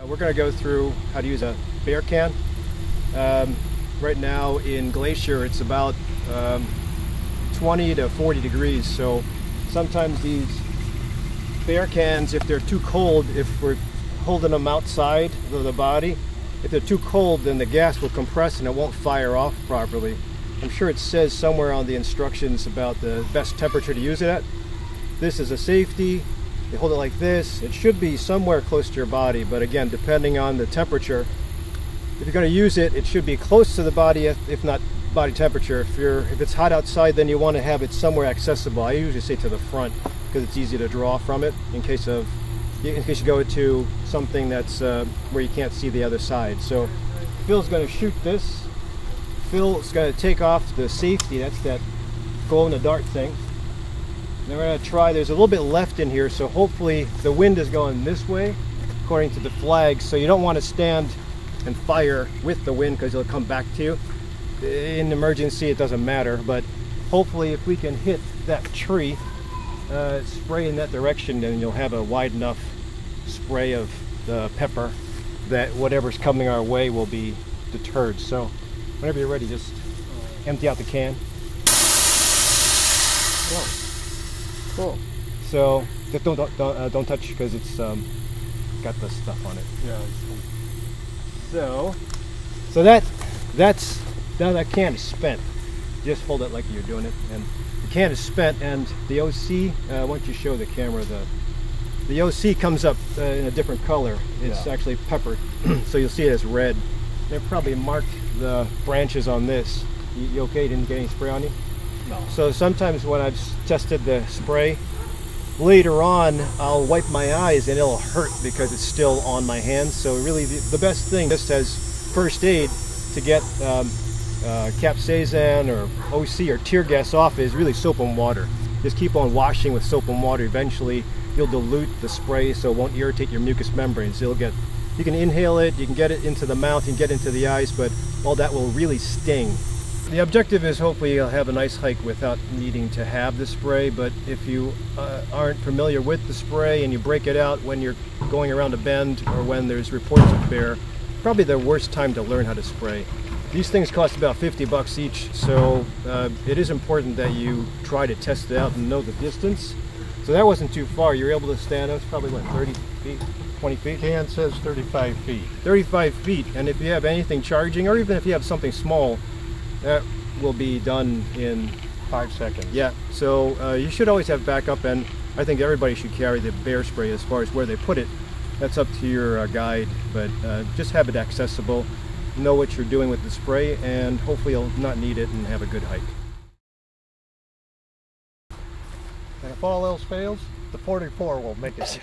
We're going to go through how to use a bear can. Right now in Glacier it's about 20 to 40 degrees, so sometimes these bear cans, if they're too cold, if we're holding them outside of the body, if they're too cold, then the gas will compress and it won't fire off properly. I'm sure it says somewhere on the instructions about the best temperature to use it at. This is a safety. You hold it like this. It should be somewhere close to your body, but again, depending on the temperature, if you're going to use it, it should be close to the body, if not body temperature. If it's hot outside, then you want to have it somewhere accessible. I usually say to the front because it's easy to draw from it in case you go to something that's where you can't see the other side. So Phil's going to shoot this. Phil's going to take off the safety. That's that glow-in-the-dark thing. Then we're going to try, there's a little bit left in here, so hopefully the wind is going this way according to the flag, so you don't want to stand and fire with the wind because it'll come back to you. In emergency it doesn't matter, but hopefully if we can hit that tree, spray in that direction, then you'll have a wide enough spray of the pepper that whatever's coming our way will be deterred. So whenever you're ready, just empty out the can. Cool. So just don't touch because it's got the stuff on it. Yeah. So that's now that can is spent. Just hold it like you're doing it, and the can is spent. And the OC, why don't you show the camera, the OC comes up in a different color. It's actually peppered, so you'll see it as red. They probably marked the branches on this. You okay? Didn't get any spray on you? No. So sometimes when I've tested the spray, later on I'll wipe my eyes and it'll hurt because it's still on my hands. So really the best thing, just as first aid to get capsaicin or OC or tear gas off, is really soap and water. Just keep on washing with soap and water. Eventually you'll dilute the spray so it won't irritate your mucous membranes. You can inhale it, you can get it into the mouth, you can get into the eyes, but all that will really sting. The objective is hopefully you'll have a nice hike without needing to have the spray, but if you aren't familiar with the spray and you break it out when you're going around a bend or when there's reports of bear, probably the worst time to learn how to spray. These things cost about 50 bucks each, so it is important that you try to test it out and know the distance. So that wasn't too far. You were able to stand, that's probably what, 30 feet, 20 feet? Can says 35 feet. 35 feet, and if you have anything charging, or even if you have something small, that will be done in 5 seconds. Yeah, so you should always have backup, and I think everybody should carry the bear spray. As far as where they put it, that's up to your guide, but just have it accessible, know what you're doing with the spray, and hopefully you'll not need it and have a good hike. And if all else fails, the 44 will make it.